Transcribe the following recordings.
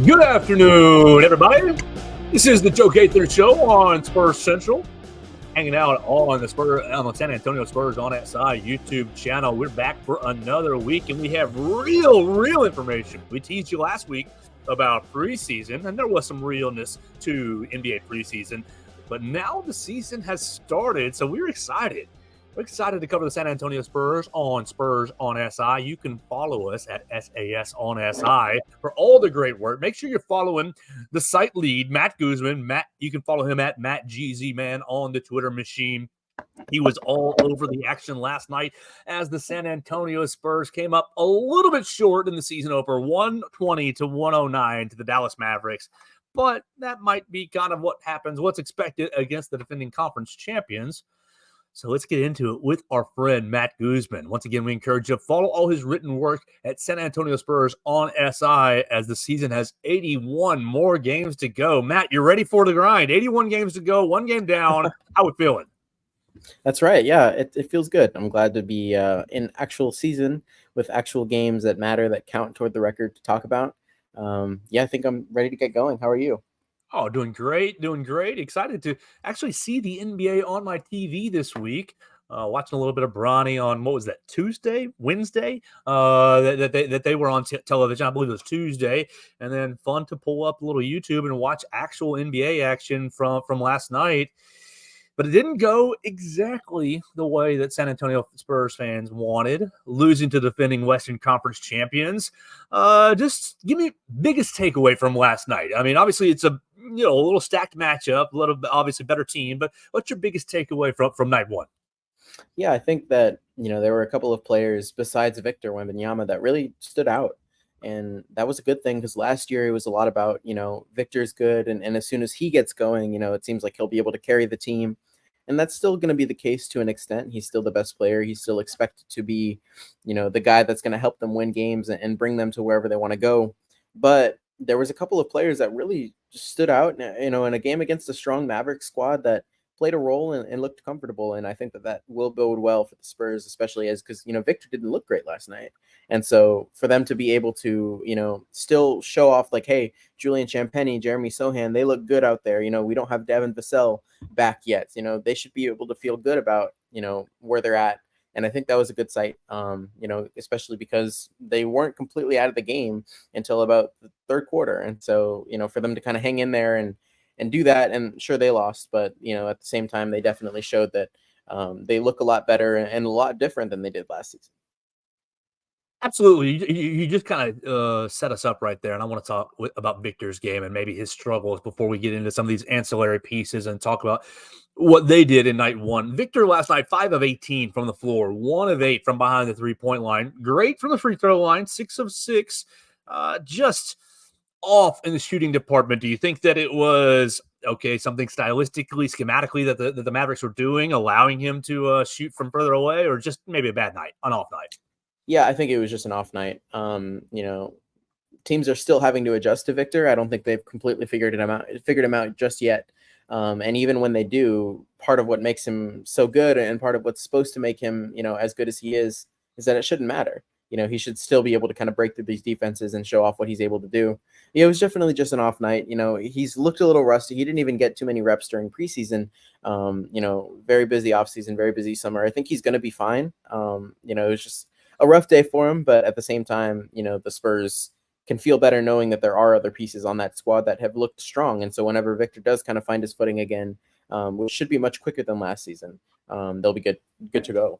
Good afternoon, everybody. This is the Joe Gaither Show on Spurs Central, hanging out on the San Antonio Spurs on SI YouTube channel. We're back for another week, and we have real information. We teased you last week about preseason, and there was some realness to NBA preseason, but now the season has started, so we're excited. We're excited to cover the San Antonio Spurs on SI. You can follow us at SAS on SI for all the great work. Make sure you're following the site lead, Matt Guzman. You can follow him at MattGZMan on the Twitter machine. He was all over the action last night as the San Antonio Spurs came up a little bit short in the season opener, 120-109 to the Dallas Mavericks. But that might be kind of what's expected against the defending conference champions. So let's get into it with our friend Matt Guzman. Once again, we encourage you to follow all his written work at San Antonio Spurs on SI as the season has 81 more games to go. Matt, you're ready for the grind. 81 games to go, one game down. How we feeling? That's right. Yeah, it feels good. I'm glad to be in actual season with actual games that matter, that count toward the record to talk about. I think I'm ready to get going. How are you? Oh, doing great. Excited to actually see the NBA on my TV this week. Watching a little bit of Bronny on, what was that, Wednesday? That they were on television. I believe it was Tuesday. And then fun to pull up a little YouTube and watch actual NBA action from last night. But it didn't go exactly the way that San Antonio Spurs fans wanted, losing to defending Western Conference champions. Just give me biggest takeaway from last night. I mean, obviously it's a little stacked matchup, a little obviously better team, but what's your biggest takeaway from night one? Yeah, I think that, there were a couple of players besides Victor Wembanyama that really stood out. And that was a good thing because last year it was a lot about, Victor's good. And as soon as he gets going, it seems like he'll be able to carry the team. And that's still going to be the case to an extent. He's still the best player. He's still expected to be, the guy that's going to help them win games and bring them to wherever they want to go. But there was a couple of players that really stood out, in a game against a strong Mavericks squad that played a role and looked comfortable. And I think that will bode well for the Spurs, especially because, Victor didn't look great last night. And so for them to be able to, still show off like, hey, Julian Champagnie, Jeremy Sohan, they look good out there. We don't have Devin Vassell back yet. They should be able to feel good about, where they're at. And I think that was a good sight, especially because they weren't completely out of the game until about the third quarter. And so, for them to kind of hang in there and do that, and sure they lost, but, at the same time, they definitely showed that they look a lot better and a lot different than they did last season. Absolutely. You just kind of set us up right there. And I want to talk about Victor's game and maybe his struggles before we get into some of these ancillary pieces and talk about what they did in night one. Victor last night, 5 of 18 from the floor, 1 of 8 from behind the three-point line. Great from the free throw line, 6 of 6. Just off in the shooting department. Do you think that it was something stylistically, schematically that the Mavericks were doing, allowing him to shoot from further away, or just maybe a bad night, an off night? Yeah, I think it was just an off night. Teams are still having to adjust to Victor. I don't think they've completely figured him out just yet. And even when they do, part of what makes him so good and part of what's supposed to make him, as good as he is that it shouldn't matter. He should still be able to kind of break through these defenses and show off what he's able to do. It was definitely just an off night. He's looked a little rusty. He didn't even get too many reps during preseason. Very busy offseason, very busy summer. I think he's going to be fine. It was just a rough day for him, but at the same time, the Spurs can feel better knowing that there are other pieces on that squad that have looked strong. And so whenever Victor does kind of find his footing again, which should be much quicker than last season, they'll be good to go.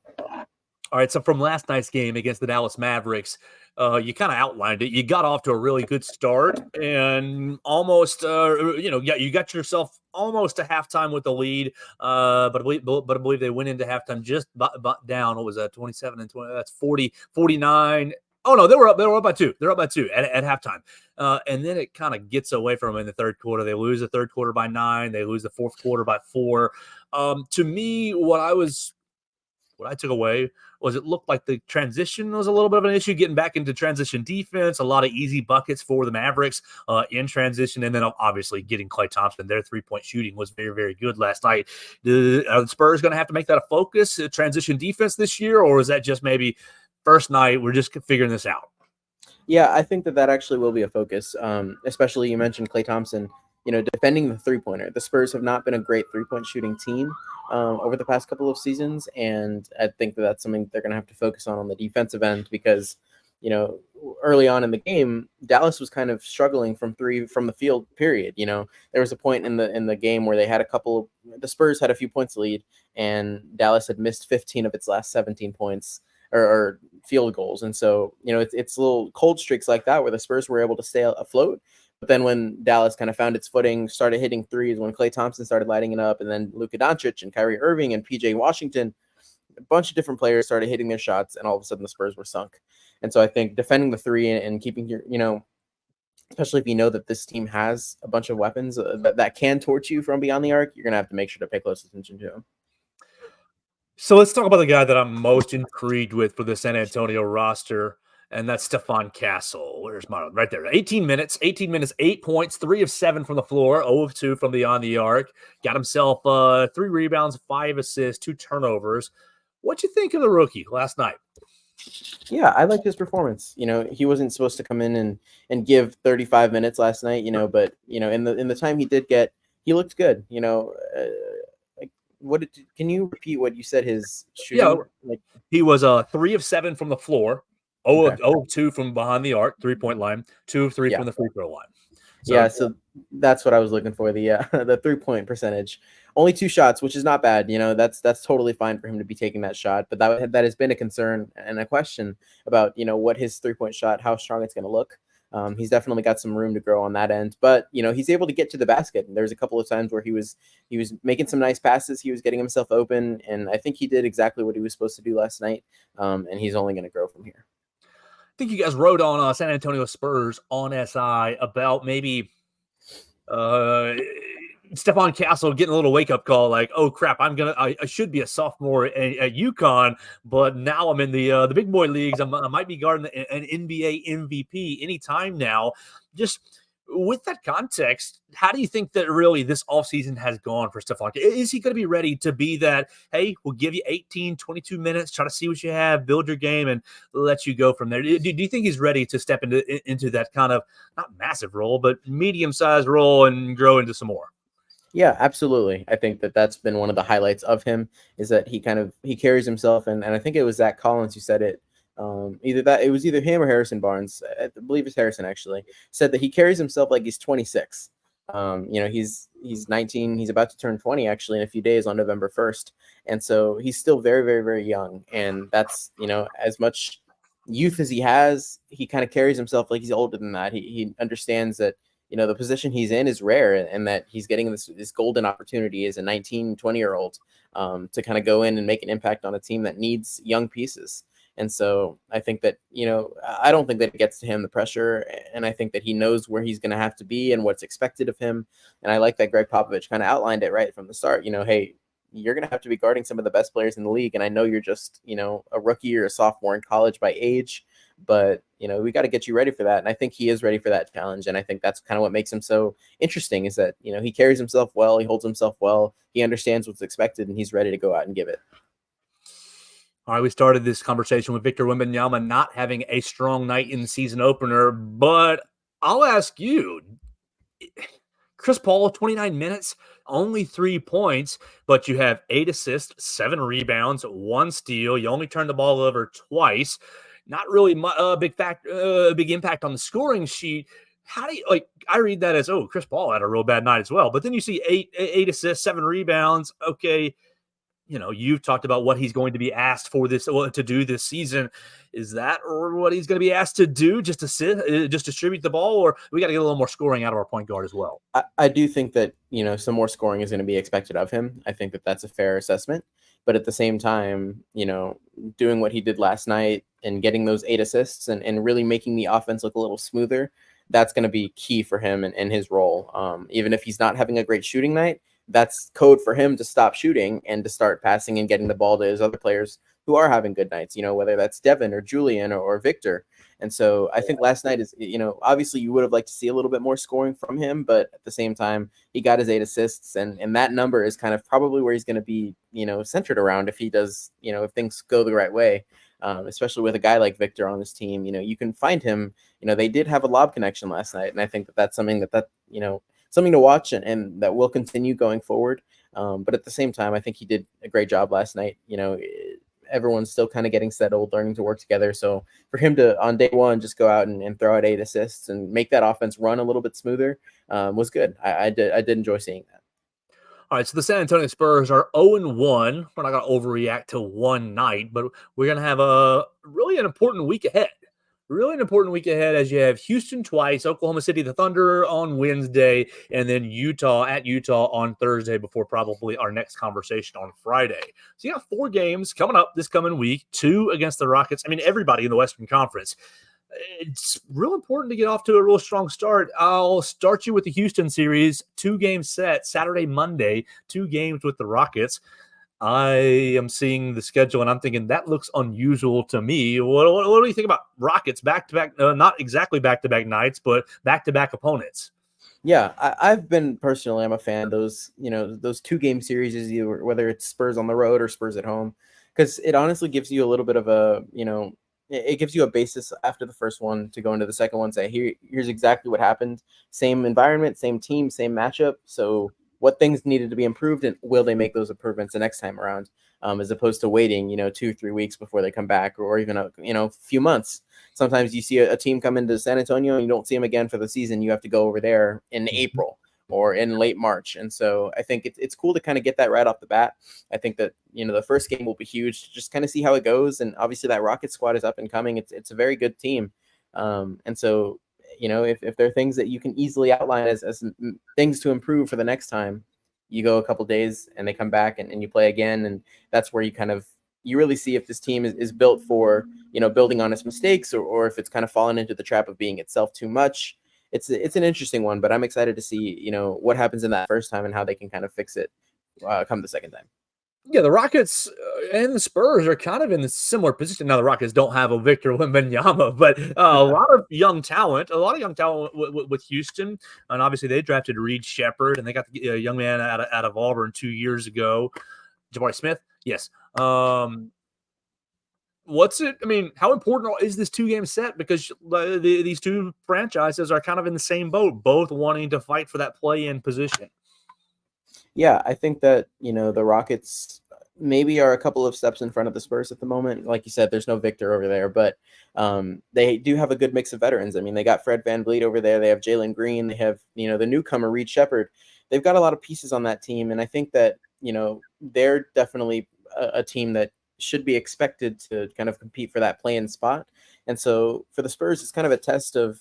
All right, so from last night's game against the Dallas Mavericks, you kind of outlined it. You got off to a really good start and almost, you got yourself almost to halftime with the lead. But I believe they went into halftime just down. What was that? 27 and 20. That's 49. Oh no, they were up by 2. They're up by 2 at halftime. And then it kind of gets away from them in the third quarter. They lose the third quarter by 9. They lose the fourth quarter by 4. To me, what I took away was it looked like the transition was a little bit of an issue, getting back into transition defense, a lot of easy buckets for the Mavericks in transition, and then obviously getting Klay Thompson. Their three-point shooting was very, very good last night. Are the Spurs going to have to make that a focus, transition defense this year, or is that just maybe first night, we're just figuring this out? Yeah, I think that that actually will be a focus. Especially you mentioned Klay Thompson. Defending the 3-pointer. The Spurs have not been a great 3-point shooting team over the past couple of seasons, and I think that that's something they're going to have to focus on the defensive end because you know early on in the game, Dallas was kind of struggling from three from the field. Period. There was a point in the game where they had the Spurs had a few points lead, and Dallas had missed 15 of its last 17 points or field goals. And so, it's little cold streaks like that where the Spurs were able to stay afloat. But then when Dallas kind of found its footing, started hitting threes, when Klay Thompson started lighting it up, and then Luka Doncic and Kyrie Irving and PJ Washington, a bunch of different players started hitting their shots, and all of a sudden the Spurs were sunk. And so I think defending the three and keeping especially if you know that this team has a bunch of weapons that can torch you from beyond the arc, you're going to have to make sure to pay close attention to them. So let's talk about the guy that I'm most intrigued with for the San Antonio roster, and that's Stephon Castle. Where's my right there? 18 minutes, 8 points, 3 of 7 from the floor, 0 of 2 from beyond the arc. Got himself 3 rebounds, 5 assists, 2 turnovers. What'd you think of the rookie last night? Yeah, I liked his performance. He wasn't supposed to come in and give 35 minutes last night, but in the time he did get, he looked good. Can you repeat what you said his shooting? He was 3 of 7 from the floor, 0 Okay. of 2 from behind the arc, 3-point line, 2 of 3 from the free throw line. So that's what I was looking for. The the 3-point percentage, only 2 shots, which is not bad. That's totally fine for him to be taking that shot. But that has been a concern and a question about what his 3-point shot, how strong it's going to look. He's definitely got some room to grow on that end, but he's able to get to the basket. And there's a couple of times where he was making some nice passes. He was getting himself open, and I think he did exactly what he was supposed to do last night. And he's only going to grow from here. I think you guys wrote on San Antonio Spurs on SI about maybe Stephon Castle getting a little wake-up call, like, oh crap, I should be a sophomore at UConn, but now I'm in the big boy leagues. I might be guarding an NBA MVP anytime now. Just with that context, how do you think that really this offseason has gone for Stephon? Is he going to be ready to be that, hey, we'll give you 18, 22 minutes, try to see what you have, build your game, and let you go from there? Do you think he's ready to step into that kind of, not massive role, but medium-sized role and grow into some more? Yeah, absolutely. I think that that's been one of the highlights of him is that he carries himself. And I think it was Zach Collins who said it. It was either him or Harrison Barnes. I believe it's Harrison actually said that he carries himself like he's 26. He's 19. He's about to turn 20 actually in a few days on November 1st. And so he's still very, very, very young. And that's, as much youth as he has, he kind of carries himself like he's older than that. He understands that, the position he's in is rare and that he's getting this golden opportunity as a 19, 20-year-old to kind of go in and make an impact on a team that needs young pieces. And so I think that, I don't think that it gets to him, the pressure. And I think that he knows where he's going to have to be and what's expected of him. And I like that Greg Popovich kind of outlined it right from the start. Hey, you're going to have to be guarding some of the best players in the league. And I know you're just, a rookie or a sophomore in college by age, but, we got to get you ready for that. And I think he is ready for that challenge. And I think that's kind of what makes him so interesting is that, he carries himself well, he holds himself well, he understands what's expected, and he's ready to go out and give it. All right, we started this conversation with Victor Wembanyama not having a strong night in the season opener, but I'll ask you, Chris Paul, 29 minutes, only 3 points, but you have 8 assists, 7 rebounds, 1 steal. You only turned the ball over twice. Not really a big impact on the scoring sheet. How do you I read that as, oh, Chris Paul had a real bad night as well. But then you see 8 assists, 7 rebounds. Okay. You've talked about what he's going to be asked to do this season. Is that or what he's going to be asked to do, just to just distribute the ball, or we got to get a little more scoring out of our point guard as well? I do think that, some more scoring is going to be expected of him. I think that that's a fair assessment. But at the same time, doing what he did last night and getting those 8 assists and really making the offense look a little smoother, that's going to be key for him and his role. Even if he's not having a great shooting night, that's code for him to stop shooting and to start passing and getting the ball to his other players who are having good nights, whether that's Devin or Julian or Victor. And so I think last night is, obviously you would have liked to see a little bit more scoring from him, but at the same time, he got his 8 assists and that number is kind of probably where he's going to be, centered around if he does, if things go the right way. especially with a guy like Victor on this team. You can find him. They did have a lob connection last night, and I think that that's something something to watch, and that will continue going forward. But at the same time, I think he did a great job last night. Everyone's still kind of getting settled, learning to work together. So for him to, on day one, just go out and throw out 8 assists and make that offense run a little bit smoother was good. I did enjoy seeing that. All right, so the San Antonio Spurs are 0-1. We're not going to overreact to one night, but we're going to have a really an important week ahead. Really an important week ahead as you have Houston twice, Oklahoma City, the Thunder on Wednesday, and then Utah on Thursday before probably our next conversation on Friday. So you got 4 games coming up this coming week, 2 against the Rockets. I mean, everybody in the Western Conference. It's real important to get off to a real strong start. I'll start you with the Houston series, 2-game set, Saturday, Monday, 2 games with the Rockets. I am seeing the schedule and I'm thinking that looks unusual to me. What do you think about Rockets back-to-back, not exactly back-to-back nights, but back-to-back opponents? Yeah, I've been personally, I'm a fan of those 2-game series, whether it's Spurs on the road or Spurs at home, because it honestly gives you a little bit of it gives you a basis after the first one to go into the second one, say, here's exactly what happened. Same environment, same team, same matchup. So what things needed to be improved, and will they make those improvements the next time around, as opposed to waiting, 2-3 weeks before they come back, or even a few months. Sometimes you see a team come into San Antonio and you don't see them again for the season. You have to go over there in April or in late March. And so I think it's cool to kind of get that right off the bat. I think that, the first game will be huge to just kind of see how it goes. And obviously that Rocket squad is up and coming. It's a very good team. And so, if there are things that you can easily outline as things to improve for the next time, you go a couple days and they come back and you play again. And that's where you really see if this team is built for, building on its mistakes, or if it's kind of fallen into the trap of being itself too much. It's an interesting one, but I'm excited to see, what happens in that first time and how they can kind of fix it come the second time. Yeah, the Rockets and the Spurs are kind of in a similar position. Now, the Rockets don't have a Victor Wembanyama, but a lot of young talent, with Houston. And obviously, they drafted Reed Shepherd, and they got the young man out of Auburn 2 years ago. Jabari Smith, yes. How important is this 2-game set? Because these 2 franchises are kind of in the same boat, both wanting to fight for that play-in position. Yeah, I think that, the Rockets maybe are a couple of steps in front of the Spurs at the moment. Like you said, there's no Victor over there, but they do have a good mix of veterans. I mean, they got Fred VanVleet over there. They have Jalen Green. They have, the newcomer, Reed Shepherd. They've got a lot of pieces on that team. And I think that, they're definitely a team that should be expected to kind of compete for that play-in spot. And so for the Spurs, it's kind of a test of,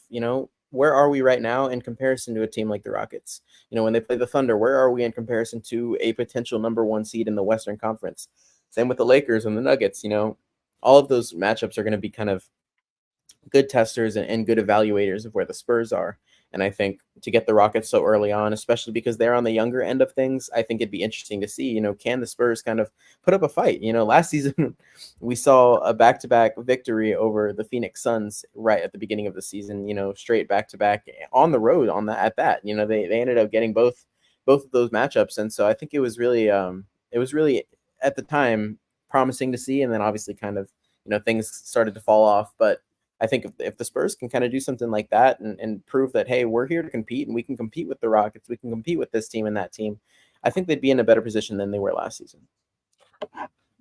where are we right now in comparison to a team like the Rockets? When they play the Thunder, where are we in comparison to a potential number 1 seed in the Western Conference? Same with the Lakers and the Nuggets. All of those matchups are going to be kind of good testers and good evaluators of where the Spurs are. And I think to get the Rockets so early on, especially because they're on the younger end of things, I think it'd be interesting to see, can the Spurs kind of put up a fight? Last season we saw a back-to-back victory over the Phoenix Suns right at the beginning of the season, straight back-to-back on the road at that. They ended up getting both of those matchups. And so I think it was really at the time promising to see. And then obviously kind of, things started to fall off. But I think if the Spurs can kind of do something like that and prove that, hey, we're here to compete and we can compete with the Rockets, we can compete with this team and that team, I think they'd be in a better position than they were last season.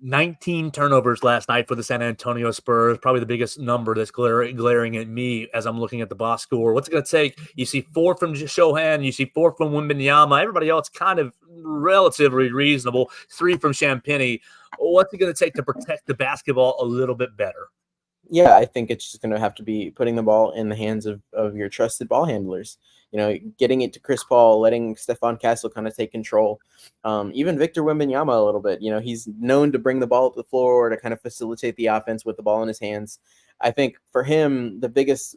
19 turnovers last night for the San Antonio Spurs, probably the biggest number that's glaring at me as I'm looking at the box score. What's it going to take? You see 4 from Shohan, you see 4 from Wembanyama. Everybody else kind of relatively reasonable. 3 from Champagnie. What's it going to take to protect the basketball a little bit better? Yeah, I think it's just going to have to be putting the ball in the hands of your trusted ball handlers. Getting it to Chris Paul, letting Stephon Castle kind of take control. Even Victor Wembanyama a little bit. He's known to bring the ball up the floor to kind of facilitate the offense with the ball in his hands. I think for him, the biggest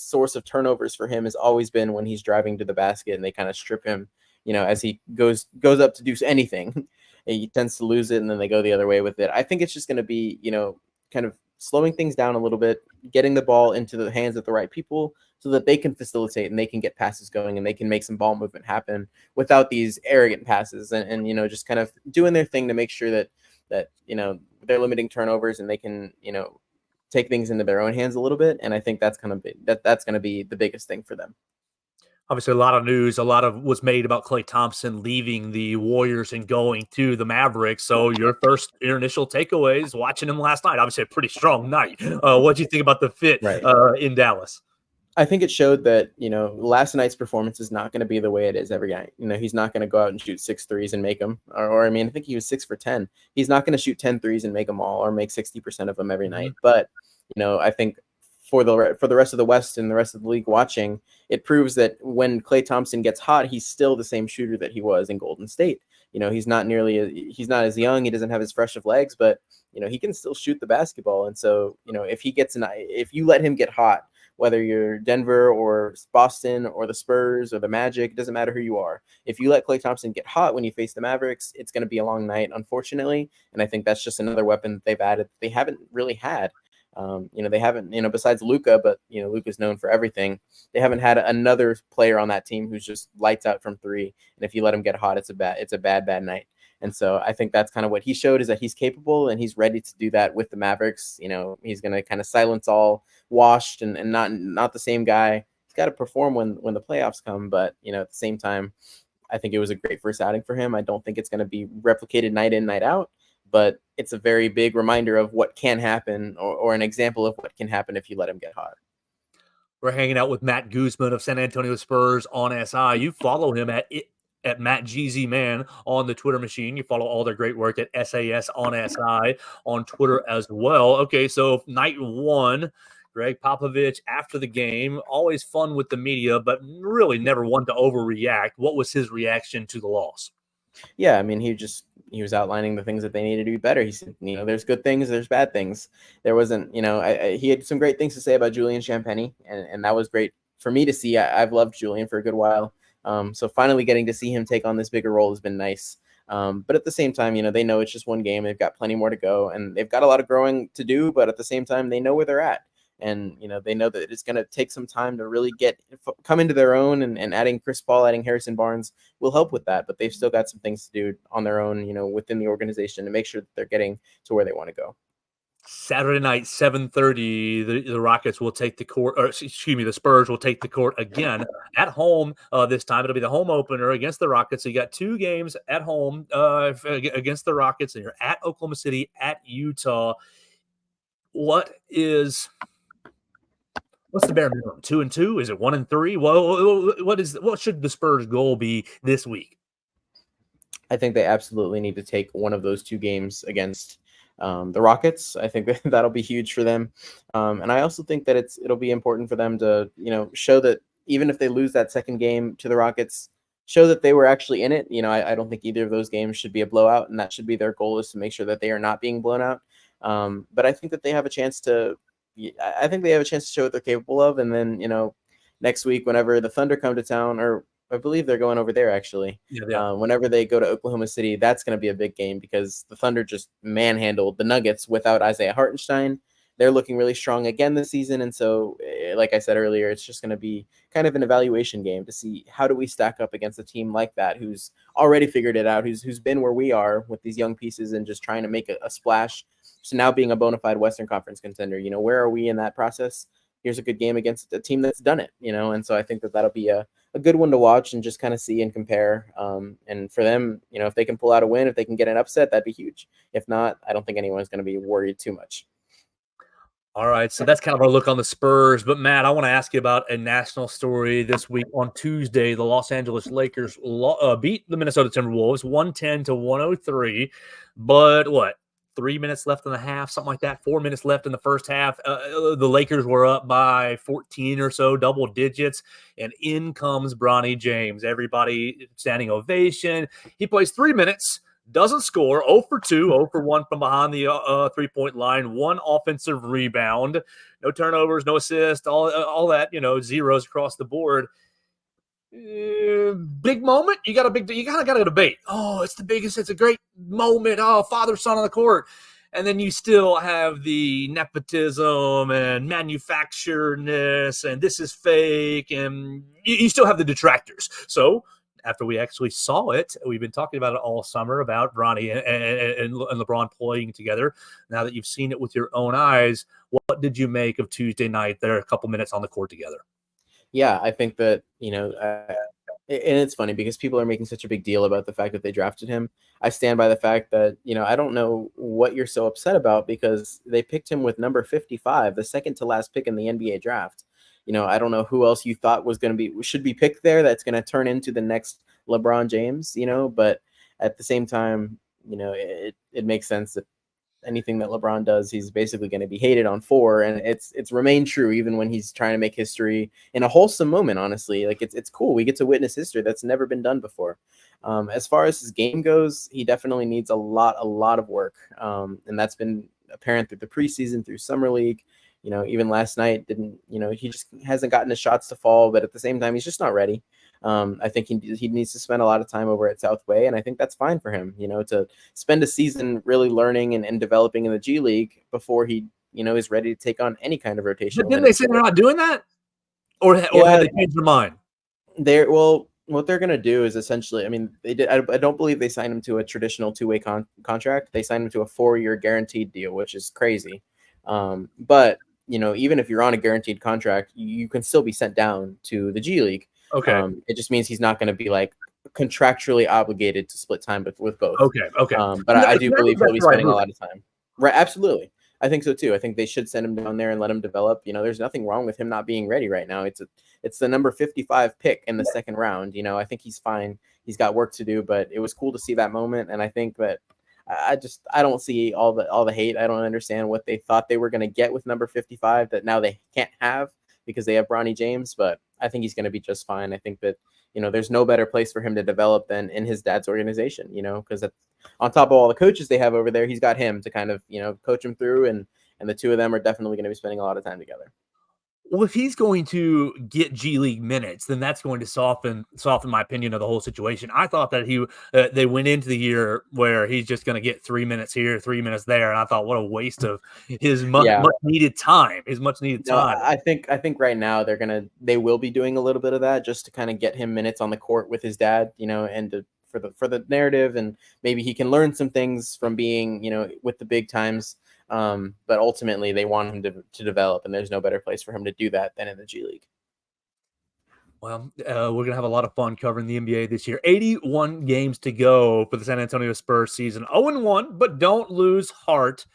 source of turnovers for him has always been when he's driving to the basket and they kind of strip him, as he goes up to do anything. He tends to lose it and then they go the other way with it. I think it's just going to be, kind of slowing things down a little bit, getting the ball into the hands of the right people so that they can facilitate and they can get passes going and they can make some ball movement happen without these arrogant passes and just kind of doing their thing to make sure that they're limiting turnovers and they can, take things into their own hands a little bit. And I think that's that's going to be the biggest thing for them. Obviously, a lot of news, a lot of was made about Klay Thompson leaving the Warriors and going to the Mavericks. So your initial takeaways watching him last night, obviously a pretty strong night. What do you think about the fit Right. in Dallas? I think it showed that, last night's performance is not going to be the way it is every night. He's not going to go out and shoot 6 threes and make them. I think he was 6 for 10. He's not going to shoot 10 threes and make them all or make 60% of them every night. But, I think for the rest of the West and the rest of the league watching, it proves that when Klay Thompson gets hot, he's still the same shooter that he was in Golden State. He's not as young. He doesn't have as fresh of legs, but, he can still shoot the basketball. And so, if you let him get hot, whether you're Denver or Boston or the Spurs or the Magic, it doesn't matter who you are. If you let Klay Thompson get hot when you face the Mavericks, it's going to be a long night, unfortunately. And I think that's just another weapon that they've added. They haven't really had. They haven't, besides Luka, but, Luka's known for everything. They haven't had another player on that team who's just lights out from three. And if you let him get hot, it's a bad night. And so I think that's kind of what he showed, is that he's capable and he's ready to do that with the Mavericks. He's going to kind of silence all washed and not the same guy. He's got to perform when the playoffs come. But, at the same time, I think it was a great first outing for him. I don't think it's going to be replicated night in, night out, but it's a very big reminder of what can happen or an example of what can happen if you let him get hot. We're hanging out with Matt Guzman of San Antonio Spurs on SI. You follow him at Matt GZ Man on the Twitter machine. You follow all their great work at SAS on SI on Twitter as well. Okay, so night one, Greg Popovich after the game, always fun with the media, but really never one to overreact. What was his reaction to the loss? Yeah, he was outlining the things that they needed to be better. He said, there's good things, there's bad things. There wasn't, he had some great things to say about Julian Champagnie, and that was great for me to see. I've loved Julian for a good while. So finally getting to see him take on this bigger role has been nice. But at the same time, they know it's just one game. They've got plenty more to go, and they've got a lot of growing to do. But at the same time, they know where they're at. And, they know that it's going to take some time to really come into their own, and adding Chris Paul, adding Harrison Barnes will help with that. But they've still got some things to do on their own, within the organization to make sure that they're getting to where they want to go. Saturday night, 7:30, the Rockets will take the court, or excuse me, the Spurs will take the court again at home. This time it'll be the home opener against the Rockets. So you got 2 games at home against the Rockets, and you're at Oklahoma City, at Utah. What's the bare minimum? 2-2? Is it 1-3? Well, what should the Spurs' goal be this week? I think they absolutely need to take one of those 2 games against the Rockets. I think that'll be huge for them. And I also think that it'll be important for them to, show that even if they lose that second game to the Rockets, show that they were actually in it. I don't think either of those games should be a blowout, and that should be their goal, is to make sure that they are not being blown out. But I think that they have a chance to show what they're capable of. And then, next week, whenever the Thunder come to town, or I believe they're going over there actually. Yeah. Whenever they go to Oklahoma City, that's going to be a big game, because the Thunder just manhandled the Nuggets without Isaiah Hartenstein. They're looking really strong again this season. And so, like I said earlier, it's just going to be kind of an evaluation game to see how do we stack up against a team like that, who's already figured it out, who's been where we are with these young pieces and just trying to make a splash. So now being a bona fide Western Conference contender, where are we in that process? Here's a good game against a team that's done it, and so I think that that'll be a good one to watch and just kind of see and compare. And for them, if they can pull out a win, if they can get an upset, that'd be huge. If not, I don't think anyone's going to be worried too much. All right, so that's kind of our look on the Spurs. But, Matt, I want to ask you about a national story this week. On Tuesday, the Los Angeles Lakers beat the Minnesota Timberwolves 110-103. But 3 minutes left in the half, something like that, 4 minutes left in the first half. The Lakers were up by 14 or so, double digits, and in comes Bronny James. Everybody standing ovation. He plays 3 minutes. Doesn't score, 0 for 2, 0 for 1 from behind the three-point line, 1 offensive rebound, no turnovers, no assists, all that, zeros across the board. Big moment. You got a debate. Oh, it's the biggest. It's a great moment. Oh, father, son on the court. And then you still have the nepotism and manufacturedness, and this is fake, and you still have the detractors. So after we actually saw it. We've been talking about it all summer about Bronny and LeBron playing together. Now that you've seen it with your own eyes, what did you make of Tuesday night? They're a couple minutes on the court together. Yeah, I think that, and it's funny because people are making such a big deal about the fact that they drafted him. I stand by the fact that, I don't know what you're so upset about because they picked him with number 55, the second to last pick in the NBA draft. I don't know who else you thought should be picked there that's going to turn into the next LeBron James, but at the same time, it makes sense that anything that LeBron does, he's basically going to be hated on for, and it's remained true even when he's trying to make history in a wholesome moment. Honestly, like it's cool. We get to witness history that's never been done before. As far as his game goes, he definitely needs a lot of work, and that's been apparent through the preseason, through summer league. Even last night he just hasn't gotten his shots to fall, but at the same time, he's just not ready. I think he needs to spend a lot of time over at Southway, and I think that's fine for him, to spend a season really learning and developing in the G League before he, is ready to take on any kind of rotation. But didn't they say they're not doing that? Or had they changed their mind? What they're going to do is essentially, they did. I don't believe they signed him to a traditional two-way contract. They signed him to a 4-year guaranteed deal, which is crazy. But, even if you're on a guaranteed contract, you can still be sent down to the G League. Okay. It just means he's not going to be like contractually obligated to split time with both. Okay. But I do believe he'll be spending a lot of time. Right. Absolutely. I think so too. I think they should send him down there and let him develop. There's nothing wrong with him not being ready right now. It's the number 55 pick in the second round. I think he's fine. He's got work to do, but it was cool to see that moment. And I think that I don't see all the hate. I don't understand what they thought they were going to get with number 55 that now they can't have because they have Bronny James, but I think he's going to be just fine. I think that, there's no better place for him to develop than in his dad's organization, because on top of all the coaches they have over there, he's got him to kind of, coach him through, and the two of them are definitely going to be spending a lot of time together. Well, if he's going to get G League minutes, then that's going to soften my opinion of the whole situation. I thought that they went into the year where he's just going to get 3 minutes here, 3 minutes there, and I thought, what a waste of his much needed time. I think right now they will be doing a little bit of that just to kind of get him minutes on the court with his dad, and for the narrative, and maybe he can learn some things from being, with the big times. But ultimately they want him to develop, and there's no better place for him to do that than in the G League. Well, we're going to have a lot of fun covering the NBA this year. 81 games to go for the San Antonio Spurs season. 0-1, but don't lose heart.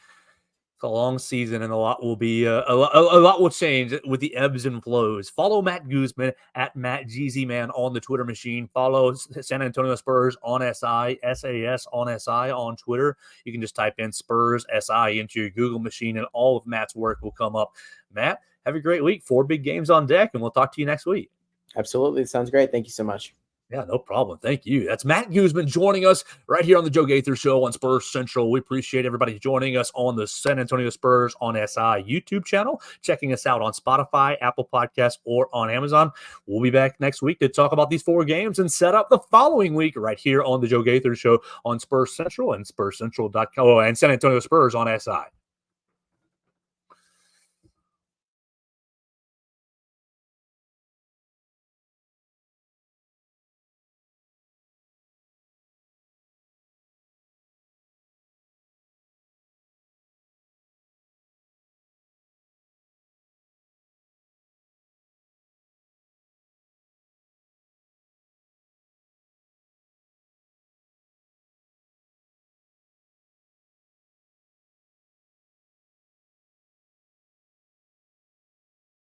It's a long season, and a lot will change with the ebbs and flows. Follow Matt Guzman at Matt GZman on the Twitter machine. Follow San Antonio Spurs on SI, SAS on SI on Twitter. You can just type in Spurs SI into your Google machine, and all of Matt's work will come up. Matt, have a great week. 4 big games on deck, and we'll talk to you next week. Absolutely. Sounds great. Thank you so much. Yeah, no problem. Thank you. That's Matt Guzman joining us right here on the Joe Gaither Show on Spurs Central. We appreciate everybody joining us on the San Antonio Spurs on SI YouTube channel, checking us out on Spotify, Apple Podcasts, or on Amazon. We'll be back next week to talk about these 4 games and set up the following week right here on the Joe Gaither Show on Spurs Central and SpursCentral.com and San Antonio Spurs on SI.